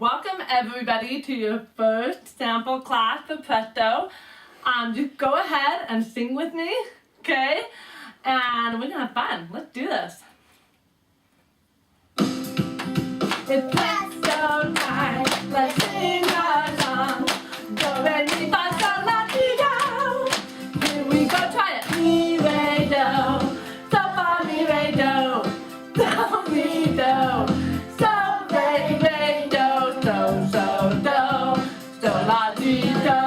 Welcome everybody to your first sample class for Presto. Just go ahead and sing with me, okay? And we're gonna have fun. Let's do this. It's Presto time. Let's sing our song. Do, re, mi, fa, sol, la, ti, do. Here we go, try it. Mi, re, do. So, fa, mi, re, do. Do, mi, do. So, re, re, do. So, do. So, la, ti, do.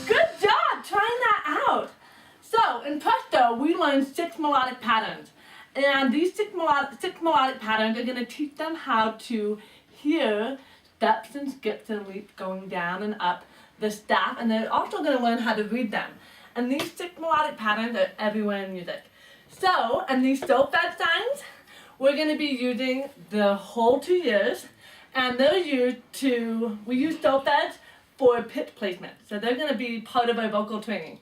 Good job trying that out. So, in Presto, we learned 6 melodic patterns. And these six melodic patterns are going to teach them how to hear steps and skips and leaps going down and up the staff, and they're also going to learn how to read them. And these 6 melodic patterns are everywhere in music. So, and these solfege signs, we're going to be using the whole 2 years, and they're used to, we use solfege for pitch placement. So they're going to be part of our vocal training.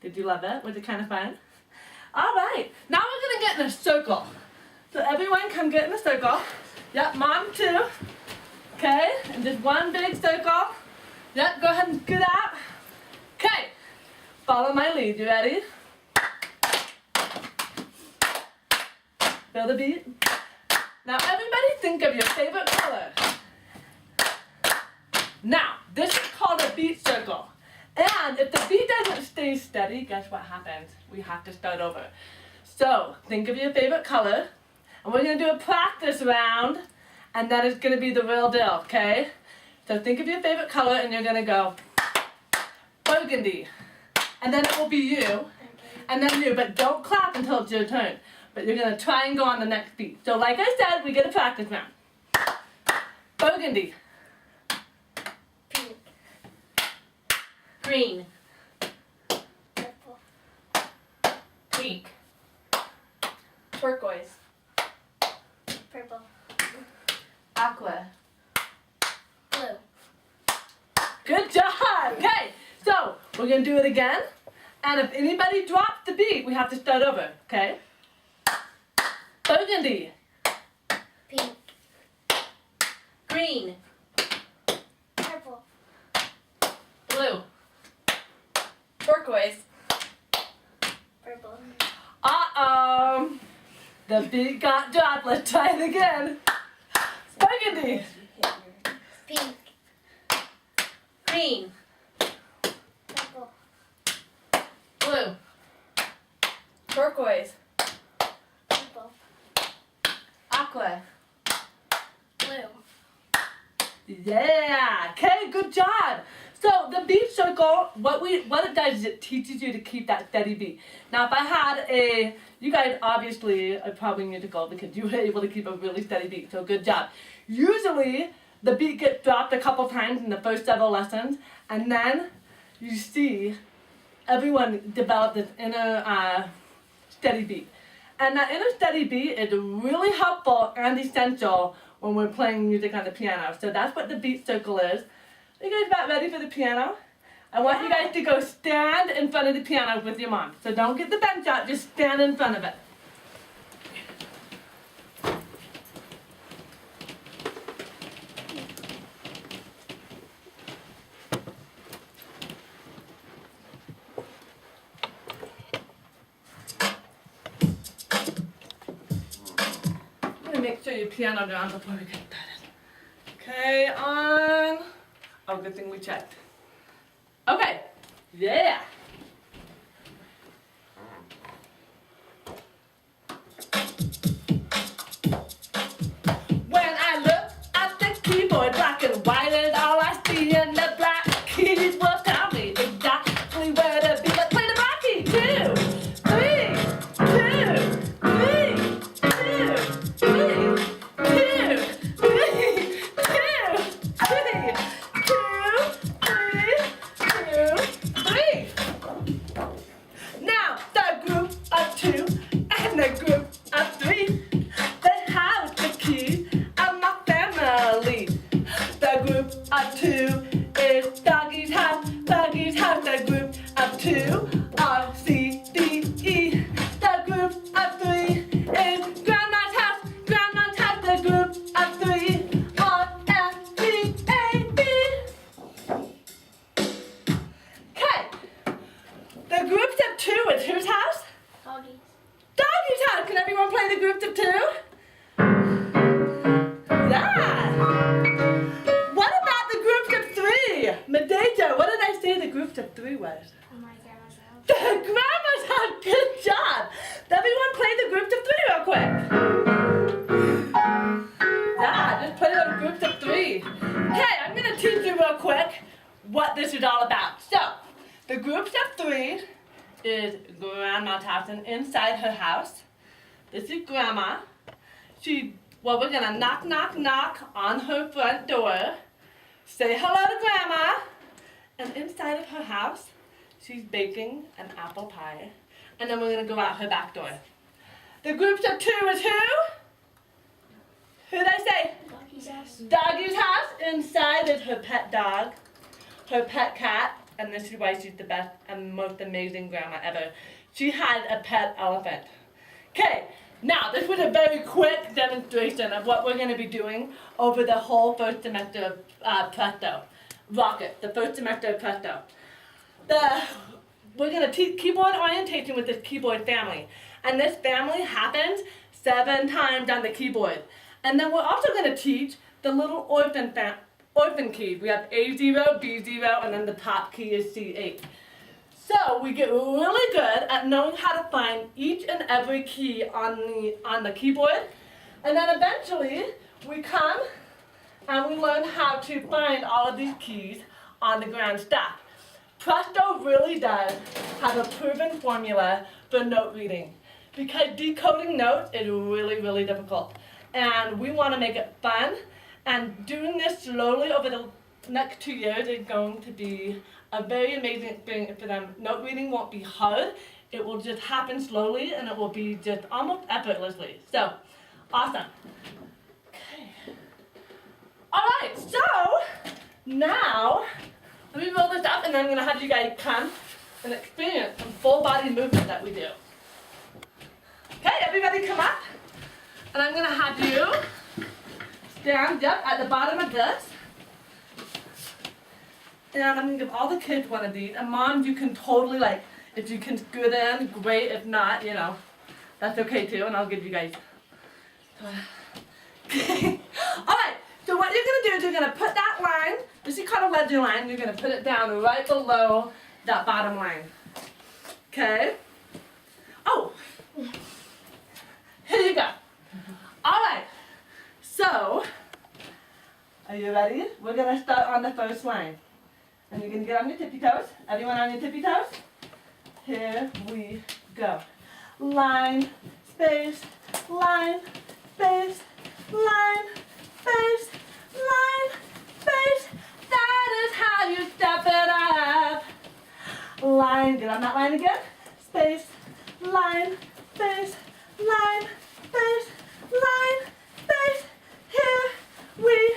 Did you love it? Was it kind of fun? Alright, now we're going to get in a circle. So everyone come get in a circle. Yep, mom too. Okay, and just one big circle. Yep, go ahead and scoot out. Okay, follow my lead. You ready? Feel the beat? Now everybody think of your favorite color. Now, this is called a beat circle. And if the beat doesn't stay steady, guess what happens? We have to start over. So, think of your favorite color, and we're going to do a practice round, and then it's going to be the real deal, okay? So think of your favorite color, and you're going to go burgundy. And then it will be you, and then you, but don't clap until it's your turn. But you're going to try and go on the next beat. So like I said, we get a practice round. Burgundy. Green. Purple. Pink. Turquoise. Purple. Aqua. Blue. Good job! Okay, so we're going to do it again. And if anybody drops the beat, we have to start over, okay? Burgundy. Pink. Green. Purple. Blue. Turquoise. Purple. Uh-oh. The beat got dropped. Let's try it again. Burgundy. Pink. Green. Purple. Blue. Turquoise. Purple. Aqua. Blue. Yeah. Okay, good job. So the beat circle, what it does is it teaches you to keep that steady beat. Now if I had you guys obviously are probably musical because you were able to keep a really steady beat, so good job. Usually the beat gets dropped a couple times in the first several lessons, and then you see everyone develop this inner steady beat. And that inner steady beat is really helpful and essential when we're playing music on the piano. So that's what the beat circle is. Are you guys about ready for the piano? I want you guys to go stand in front of the piano with your mom. So don't get the bench out, just stand in front of it. I'm going to make sure your piano's on before we get started. Okay, on. Oh, good thing we checked. Okay, yeah. When I look at the keyboard, black and white is all I see, and the black keys will tell me exactly where to be. Let's play the black key. 2, 3, 2, 3, 2, 3, 2. Now the group of 2 and the group of 3, they have the keys of my family. The group of 2 is doggy's house, the group of 2 are C, D, E. The group of 3 is grandma's house, the group of 3 are F, G, go to groups of 3. Okay, I'm going to teach you real quick what this is all about. So, the groups of 3 is Grandma's house, and inside her house, this is Grandma. We're going to knock, knock, knock on her front door, say hello to Grandma, and inside of her house, she's baking an apple pie, and then we're going to go out her back door. The groups of 2 is who? Who did I say? Doggy's house. Doggy's house. Inside is her pet dog, her pet cat, and this is why she's the best and most amazing grandma ever. She had a pet elephant. Okay, now this was a very quick demonstration of what we're going to be doing over the whole first semester of Presto. Rocket, the first semester of Presto. We're going to teach keyboard orientation with this keyboard family. And this family happens 7 times on the keyboard. And then we're also going to teach the little orphan keys. We have A0, B0, and then the top key is C8. So we get really good at knowing how to find each and every key on the keyboard. And then eventually we come and we learn how to find all of these keys on the grand staff. Presto really does have a proven formula for note reading, because decoding notes is really, really difficult. And we want to make it fun, and doing this slowly over the next 2 years is going to be a very amazing experience for them. Note reading won't be hard, it will just happen slowly, and it will be just almost effortlessly. So, awesome. Okay. Alright, so now let me roll this up, and then I'm going to have you guys come and experience some full body movement that we do. Okay, everybody come up. And I'm going to have you stand up at the bottom of this. And I'm going to give all the kids one of these. And moms, you can totally, like, if you can scoot in, great. If not, you know, that's okay too. And I'll give you guys. Okay. Alright, so what you're going to do is you're going to put that line, this is called a ledger line, you're going to put it down right below that bottom line. Okay? Oh! Here you go. Alright, so, are you ready? We're going to start on the first line. And you're going to get on your tippy toes. Everyone on your tippy toes? Here we go. Line, space, line, space, line, space, line, space. That is how you step it up. Line, get on that line again. Space, line, space, line, space, line, space. Here we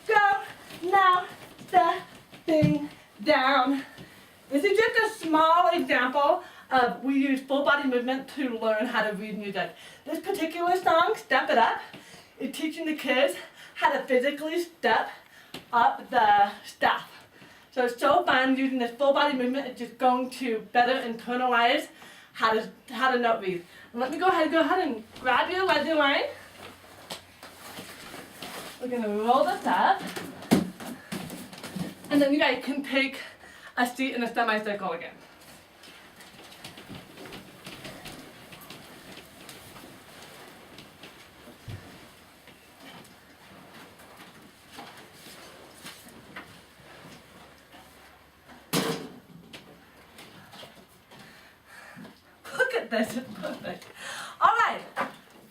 go. Now stepping down. This is just a small example of we use full body movement to learn how to read music. This particular song, Step It Up, is teaching the kids how to physically step up the staff. So it's so fun using this full body movement. It's just going to better internalize how to note read. And let me go ahead and grab your ledger line. We're going to roll this up. And then you guys can take a seat in a semicircle again. Look at this, it's perfect. All right,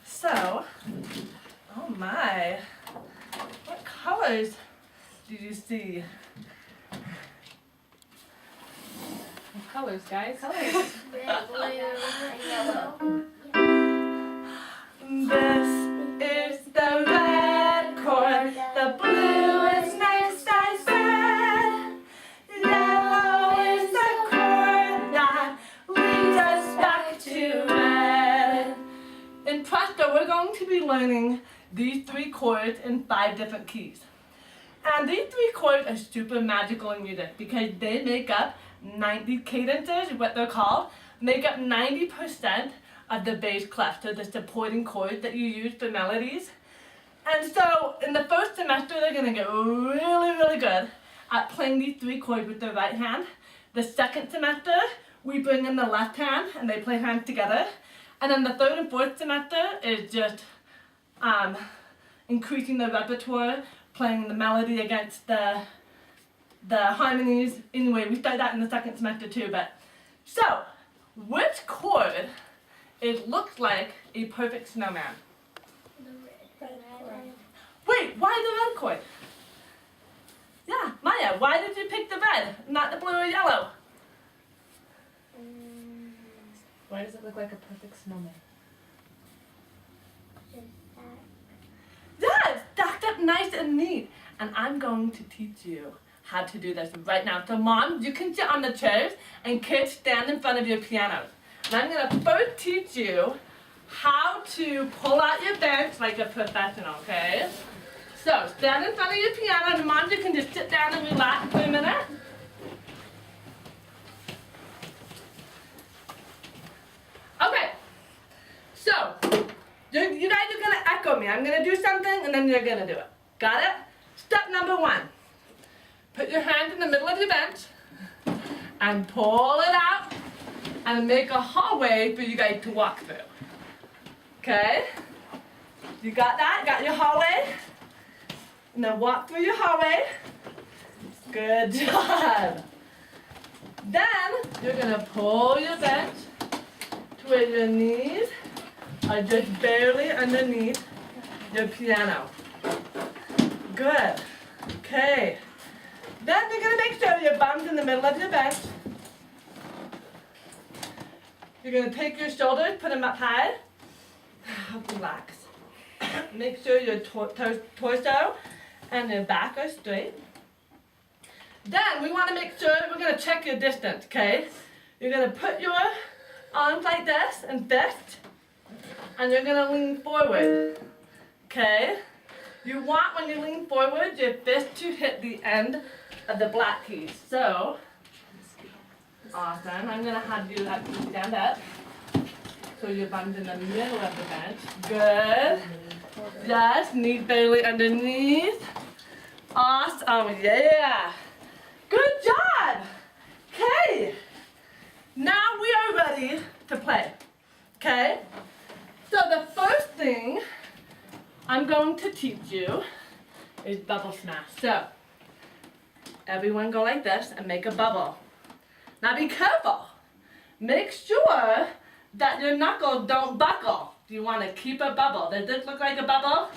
so, oh my, what colors did you see? What colors, guys? Colors. Red, blue, and yellow. This is the red chord, the blue is next, I said. Yellow is the chord that leads us back to red. In Presto, we're going to be learning these 3 chords in 5 different keys. And these 3 chords are super magical in music because they make up 90 cadences, what they're called, make up 90% of the bass clef, so the supporting chords that you use for melodies. And so in the first semester, they're going to get really, really good at playing these 3 chords with their right hand. The second semester, we bring in the left hand and they play hands together. And then the third and fourth semester is just increasing the repertoire playing the melody against the harmonies. Anyway, we studied that in the second semester too, but. So, which chord it looks like a perfect snowman? The red chord. Wait, why the red chord? Yeah, Maya, why did you pick the red, not the blue or yellow? Why does it look like a perfect snowman? Yeah, it's stacked up nice and neat. And I'm going to teach you how to do this right now. So mom, you can sit on the chairs and kids stand in front of your pianos. And I'm gonna first teach you how to pull out your bench like a professional, okay? So stand in front of your piano and mom, you can just sit down and relax for a minute. Okay, so you guys are gonna echo me. I'm gonna do something and then you're gonna do it. Got it? Step number 1. Put your hand in the middle of your bench and pull it out and make a hallway for you guys to walk through. Okay? You got that? Got your hallway? Now walk through your hallway. Good job. Then you're gonna pull your bench to where your knees are just barely underneath your piano. Good. Okay. Then you're gonna make sure your bum's in the middle of your bench. You're gonna take your shoulders, put them up high. Relax. Make sure your torso and your back are straight. Then we want to make sure we're gonna check your distance, okay? You're gonna put your arms like this and fist, and you're gonna lean forward, okay? You want, when you lean forward, your fist to hit the end of the black keys. So, awesome. I'm gonna have you actually stand up. So your bum's in the middle of the bench. Good. Yes, knees barely underneath. Awesome. Oh, yeah. Good job. Okay. Now we are ready to play. Okay? So the first thing I'm going to teach you is bubble smash. So, everyone go like this and make a bubble. Now be careful. Make sure that your knuckles don't buckle. Do you want to keep a bubble? Does this look like a bubble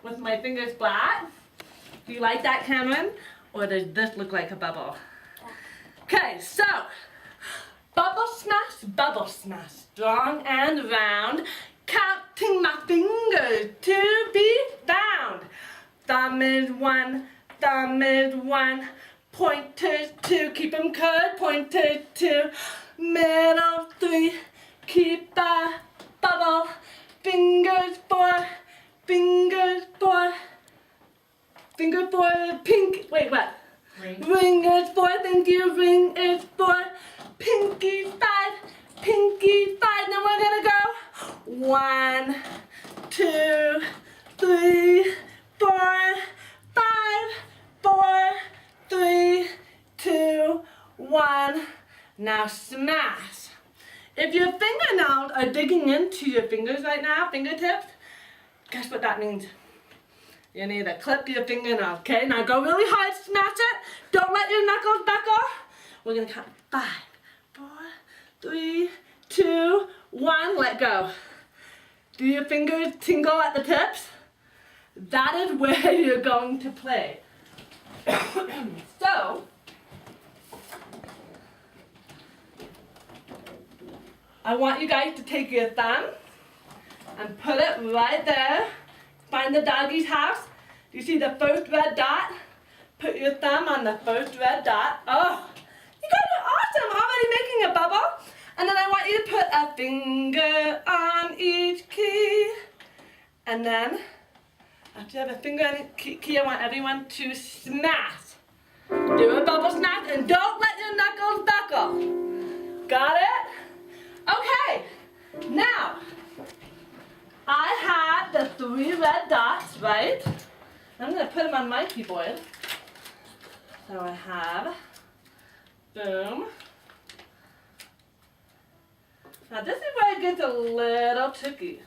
with my fingers flat? Do you like that, Cameron? Or does this look like a bubble? Okay, so bubble smash, strong and round, counting my fingers to be found. Thumb is 1, thumb is 1, pointers 2, keep them curved, pointers 2, middle 3, keep a bubble, fingers 4, fingers 4, finger 4, pink, wait, what? Ring is 4, thank you, ring is 4, pinky 5, pinky 5, now we're gonna go 1, 2, 3, 4, 5, 4, 3, 2, 1, now smash. If your fingernails are digging into your fingers right now, fingertips, guess what that means? You need to clip your fingernails, okay? Now go really hard, smash it. Don't let your knuckles buckle. We're gonna count 5, 4, 3, 2, 1, let go. Do your fingers tingle at the tips? That is where you're going to play. So, I want you guys to take your thumb and put it right there. Find the doggy's house. Do you see the first red dot? Put your thumb on the first red dot. Oh, you guys are awesome, already making a bubble. And then I want you to put a finger on each key. And then, after you have a finger on each key, I want everyone to smash. Do a bubble smash and don't let your knuckles buckle. Got it? Okay, now, I have the 3 red dots, right? I'm going to put them on my keyboard. So I have, boom. Now this is where it gets a little tricky.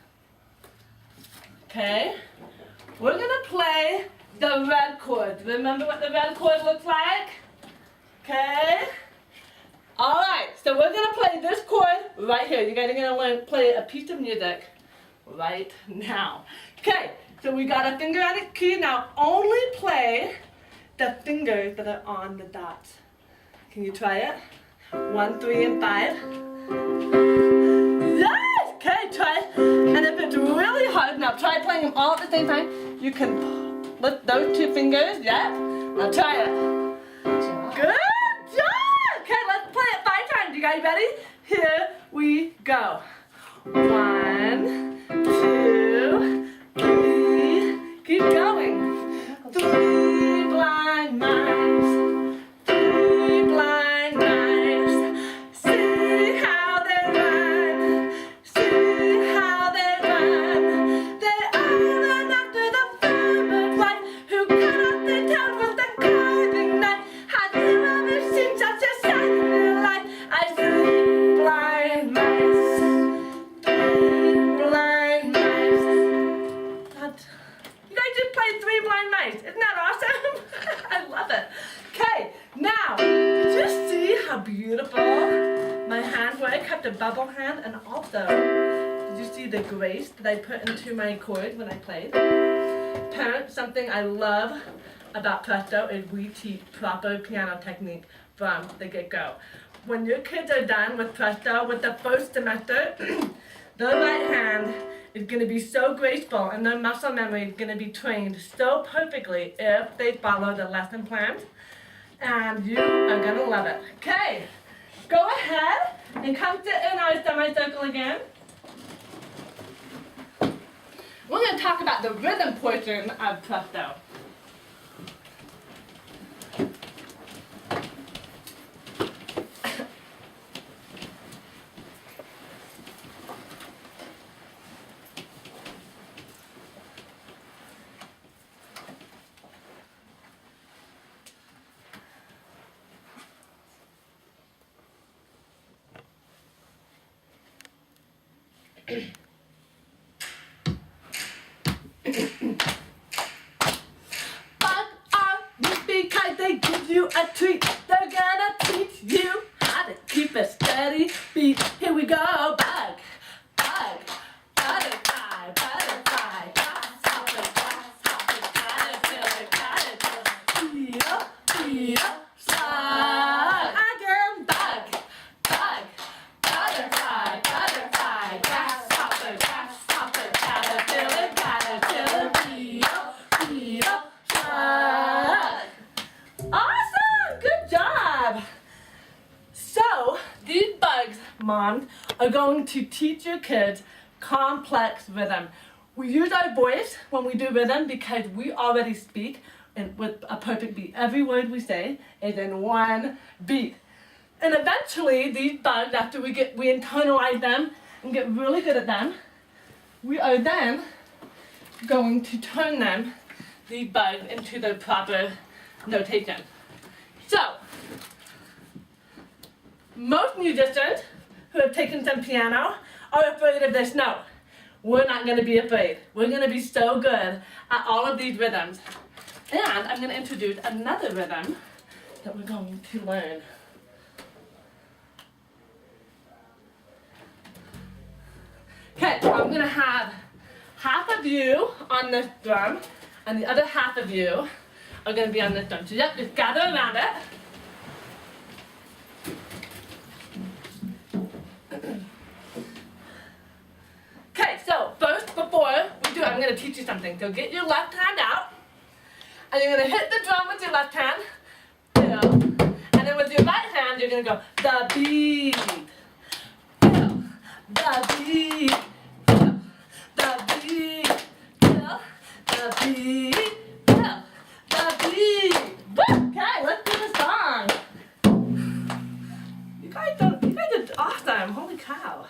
Okay, we're going to play the red chord. Remember what the red chord looks like? Okay. All right, so we're gonna play this chord right here. You guys are gonna play a piece of music right now. Okay, so we got a finger on the key. Now only play the fingers that are on the dots. Can you try it? 1, 3, and 5. Yes! Okay, try it. And if it's really hard, now try playing them all at the same time. You can lift those 2 fingers. Yeah? Now try it. Good job! Okay, let's play it 5 times. You guys ready? Here we go. 1, 2, 3. Keep going. 3 blind mice. 3 blind mice. See how they run. See how they run. They all run after the farmer's wife who cut off their tails with a carving knife. Have you ever seen such a shiny light? I see blind mice. 3 blind mice. You guys just played 3 blind mice. Isn't that awesome? I love it. Okay, now, did you see how beautiful my hands were? I kept a bubble hand, and also, did you see the grace that I put into my chords when I played? Parents, something I love about Presto is we teach proper piano technique from the get-go. When your kids are done with Presto, with the first semester, their right hand is going to be so graceful and their muscle memory is going to be trained so perfectly if they follow the lesson plans. And you are going to love it. Okay, go ahead and come sit in our semicircle again. We're going to talk about the rhythm portion of Presto. Bug are because they give you a treat. They're gonna teach you how to keep a steady beat. Here we go, bug, bug, butterfly, butterfly, grasshopper, grasshopper, caterpillar, caterpillar, beetle, beetle, slug. Again, bug, bug, butterfly, butterfly, grasshopper, grasshopper, caterpillar, caterpillar, beetle, beetle, slug. Awesome! Good job! So, these bugs, moms, are going to teach your kids complex rhythm. We use our voice when we do rhythm because we already speak with a perfect beat. Every word we say is in one beat. And eventually, these bugs, after we internalize them and get really good at them, we are then going to turn them, these bugs, into their proper notation. So, most musicians who have taken some piano are afraid of this note. We're not going to be afraid. We're going to be so good at all of these rhythms. And I'm going to introduce another rhythm that we're going to learn. Okay, so I'm going to have half of you on this drum, and the other half of you are going to be on this drum. So yep, just gather around it. Okay, so first, before we do it, I'm going to teach you something. So get your left hand out, and you're going to hit the drum with your left hand, and then with your right hand, you're going to go, the beat, the beat, the beat, the beat, the beat. Okay, let's do the song. You guys are awesome. Holy cow.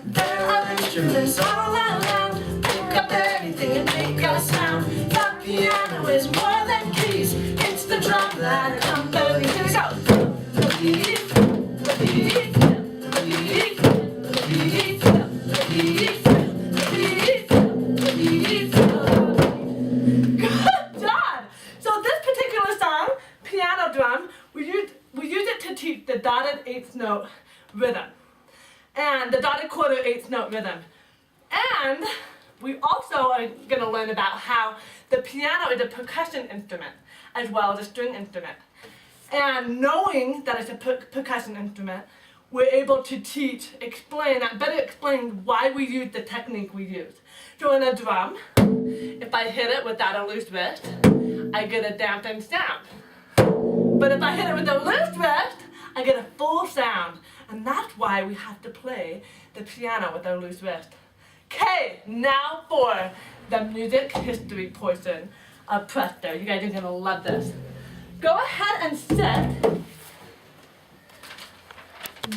There are instruments all around. Pick up anything and make a sound. piano is more than keys. It's the drum that accompanies. Here we go. The beat, the beat, the beat, the beat, the beat, the beat, the beat. Good job. So this particular song, piano drum, we use it to teach the dotted eighth note rhythm and the dotted quarter eighth note rhythm. And we also are going to learn about how the piano is a percussion instrument as well as a string instrument. And knowing that it's a percussion instrument, we're able to better explain why we use the technique we use. So in a drum, if I hit it without a loose wrist, I get a dampened sound. But if I hit it with a loose wrist, I get a full sound. And that's why we have to play the piano with a loose wrist. Okay, now for the music history portion of Presto. You guys are going to love this. Go ahead and sit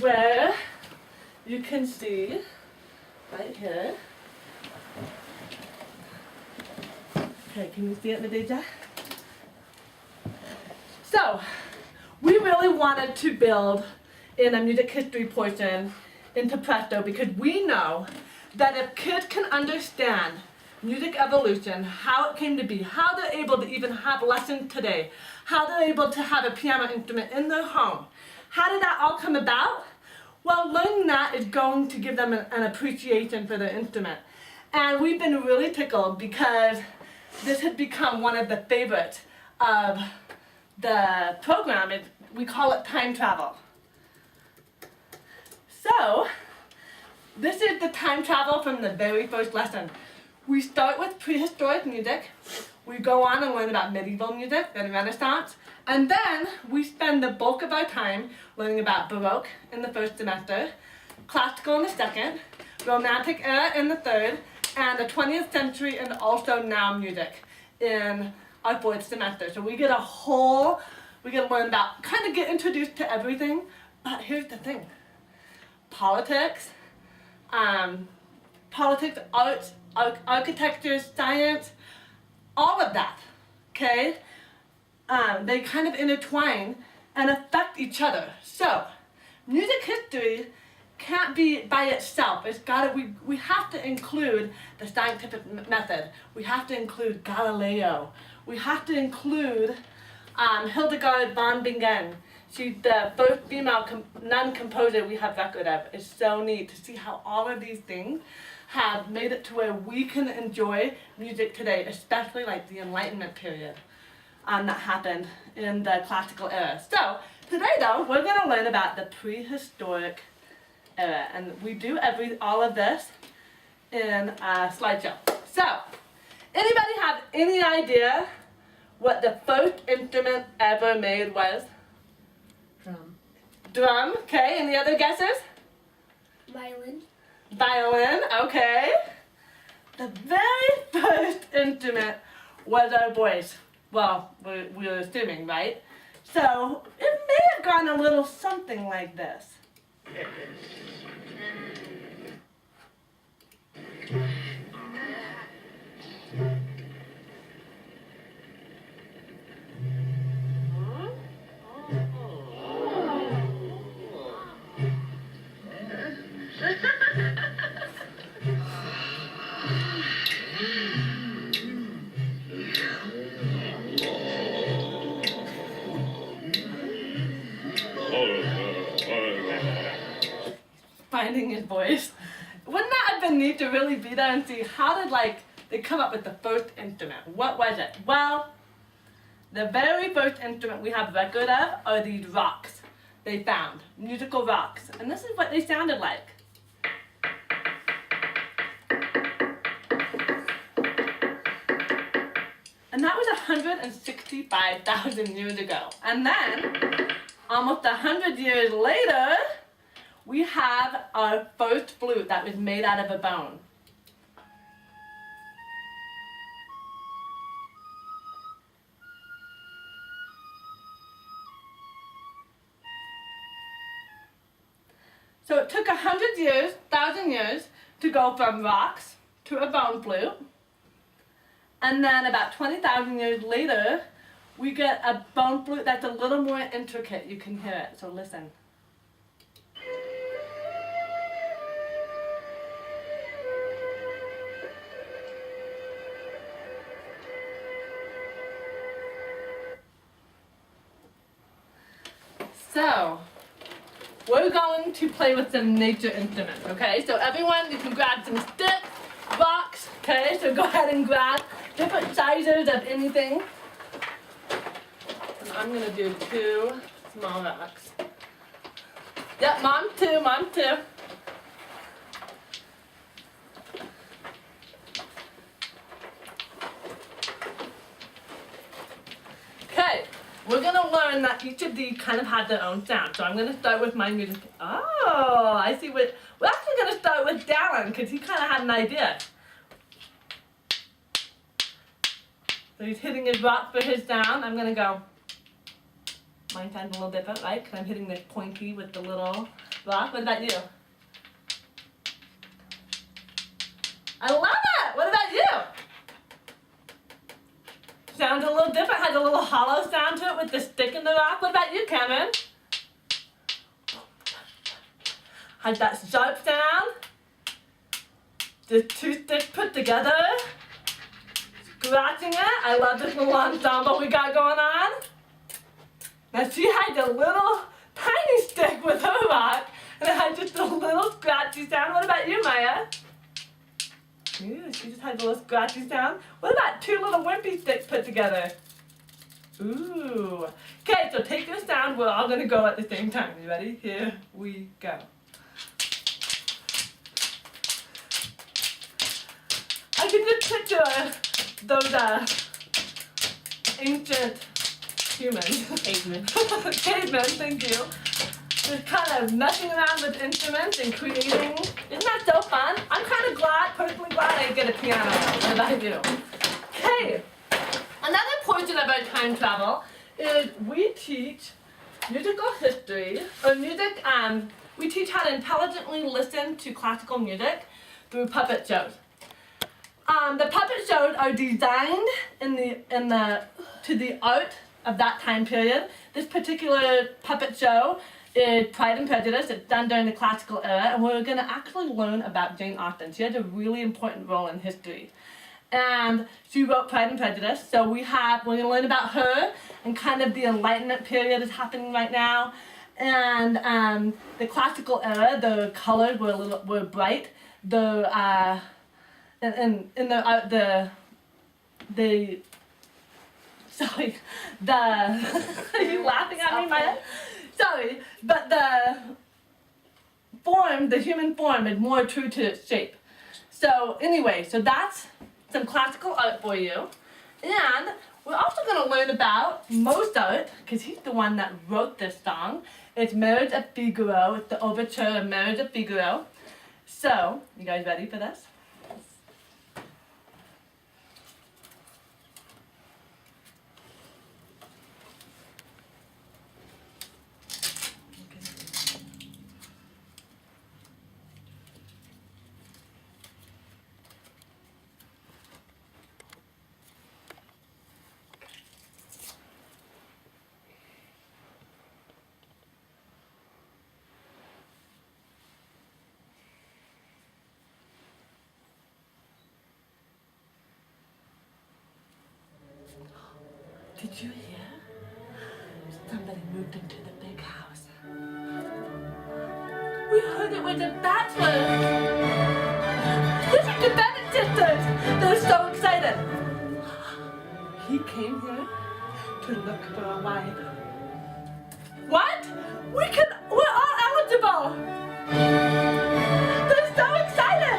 where you can see right here. Okay, can you see it, Nadija? So, we really wanted to build in a music history portion into Presto because we know that if kids can understand music evolution, how it came to be, how they're able to even have lessons today, how they're able to have a piano instrument in their home, how did that all come about? Well, learning that is going to give them an appreciation for their instrument. And we've been really tickled because this has become one of the favorites of the program. We call it time travel. So, this is the time travel from the very first lesson. We start with prehistoric music. We go on and learn about medieval music, then Renaissance, and then we spend the bulk of our time learning about Baroque in the first semester, Classical in the second, Romantic era in the third, and the 20th century and also now music in our fourth semester. So we get to learn about, kind of get introduced to everything, but here's the thing. Politics, arts, architecture, science, all of that, okay? They kind of intertwine and affect each other. So, music history can't be by itself. We have to include the scientific method. We have to include Galileo. We have to include Hildegard von Bingen. She's the first female non-composer we have record of. It's so neat to see how all of these things have made it to where we can enjoy music today, especially like the Enlightenment period that happened in the classical era. So today though, we're going to learn about the prehistoric era, and we do all of this in a slideshow. So, anybody have any idea what the first instrument ever made was? Drum, okay. Any other guesses? Violin. Violin, okay. The very first instrument was our voice. Well, we're assuming, right? So, it may have gone a little something like this. Finding his voice. Wouldn't that have been neat to really be there and see how did they come up with the first instrument? What was it? Well, the very first instrument we have record of are these rocks they found, musical rocks. And this is what they sounded like. And that was 165,000 years ago. And then, almost 100 years later, we have our first flute that was made out of a bone. So it took 1,000 years to go from rocks to a bone flute. And then about 20,000 years later, we get a bone flute that's a little more intricate. You can hear it, so listen. So, we're going to play with some nature instruments, okay? So everyone, you can grab some sticks, rocks, okay? So go ahead and grab different sizes of anything. And I'm gonna do 2 small rocks. Yep, mom too, mom too. Okay, we're gonna learn that each of these kind of have their own sound. So I'm gonna start with my music. Oh, I see what, we're actually gonna start with Dallin, because he kind of had an idea. So he's hitting his rock for his sound. I'm gonna go. Mine sounds a little different, right? Because I'm hitting this pointy with the little rock. What about you? I love it! What about you? Sounds a little different, has a little hollow sound to it with the stick in the rock. What about you, Cameron? Has that sharp sound? The 2 sticks put together. Scratching it. I love this little ensemble we got going on. Now she had a little tiny stick with her rock, and it had just a little scratchy sound. What about you, Maya? Ooh, she just has a little scratchy sound. What about 2 little wimpy sticks put together? Ooh. Okay, so take your sound. We're all gonna go at the same time. You ready? Here we go. I can just picture those ancient humans. Caveman. Cavemen, thank you. Just kind of messing around with instruments and creating. Isn't that so fun? I'm kind of glad, personally glad I get a piano. What about you? Okay. Another portion of our time travel is we teach musical history, or music, we teach how to intelligently listen to classical music through puppet shows. The puppet shows are designed to the art of that time period. This particular puppet show is Pride and Prejudice. It's done during the classical era, and we're going to actually learn about Jane Austen. She has a really important role in history. And she wrote Pride and Prejudice, so we're going to learn about her, and kind of the Enlightenment period is happening right now. And the classical era, the colors were bright. The sorry, are you laughing at me, Maya? Sorry, but the human form is more true to its shape. So anyway, so that's some classical art for you. And we're also going to learn about Mozart, because he's the one that wrote this song. It's Marriage of Figaro. It's the overture of Marriage of Figaro. So, you guys ready for this? Did you hear? Somebody moved into the big house. We heard it was a bachelor. This is the Bennett sisters. They're so excited. He came here to look for a wife. What? We're all eligible. They're so excited.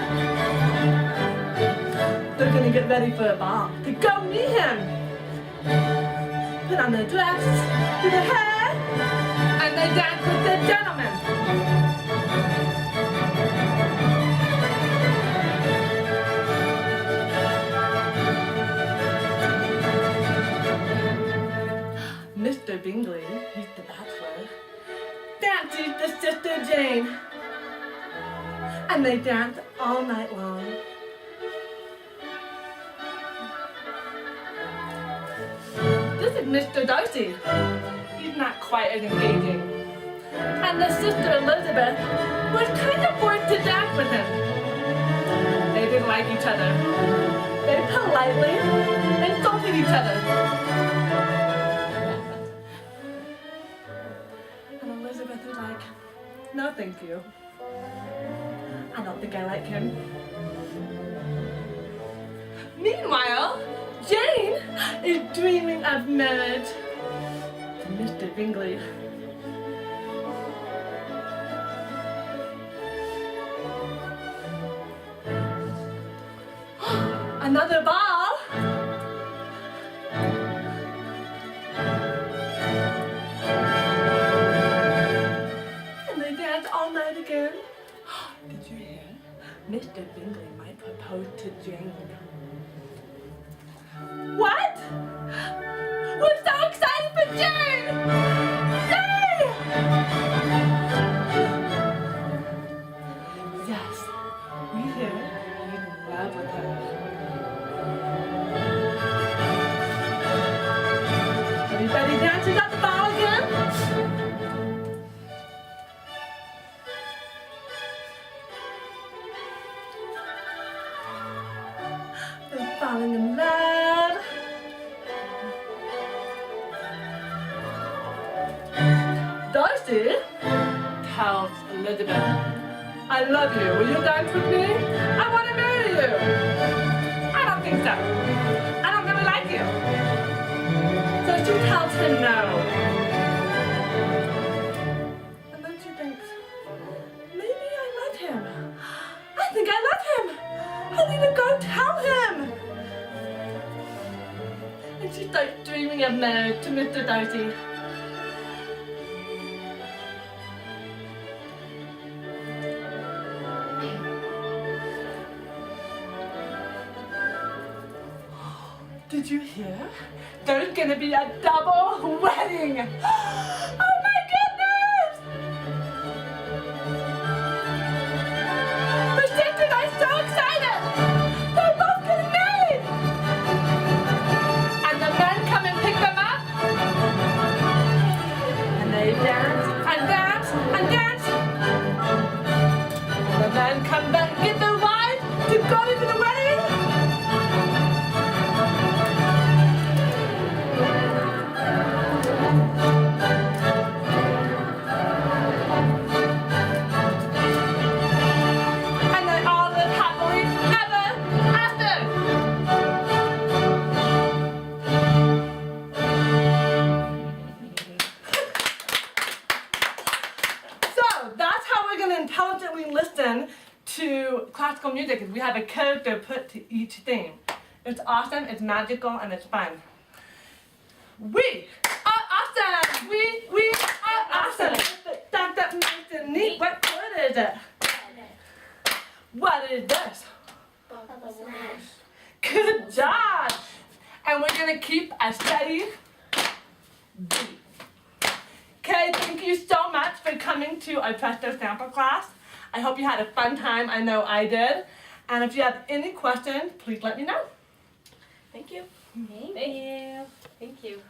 They're gonna get ready for a ball to go meet him. Put on their dress, do the hair, and they dance with the gentleman. Mr. Bingley, he's the bachelor, dances the Sister Jane. And they dance all night long. this is Mr. Darcy. He's not quite as engaging. And the sister Elizabeth was kind of forced to dance with him. They didn't like each other. They politely insulted each other. And Elizabeth was like, no thank you. I don't think I like him. Meanwhile, Jane is dreaming of marriage to Mr. Bingley. Another ball! And they dance all night again. Did you hear? Mr. Bingley might propose to Jane. What? We're so excited for Jane! Yay! Yes, we hear he's in love with her. Everybody dances at the ball again. They're falling in love. Darcy tells Elizabeth, I love you. Will you dance with me? I want to marry you. I don't think so. I don't really like you. So she tells him no. And then she thinks, maybe I love him. I think I love him. I need to go tell him. And she starts dreaming of marriage to Mr. Darcy. Did you hear? There's gonna be a double wedding! Oh my goodness! The sisters are so excited! They're both getting married! And the men come and pick them up. And they dance and dance and dance. And the men come back and get their wives to go into the wedding. Intelligently listen to classical music is we have a character put to each theme. It's awesome, it's magical, and it's fun. We are awesome! We are awesome! That nice and neat. What word is it? What is this? Good job! And we're gonna keep a steady beat. Okay, thank you so much for coming to our Presto sample class. I hope you had a fun time. I know I did. And if you have any questions, please let me know. Thank you. Thank you. Thank you.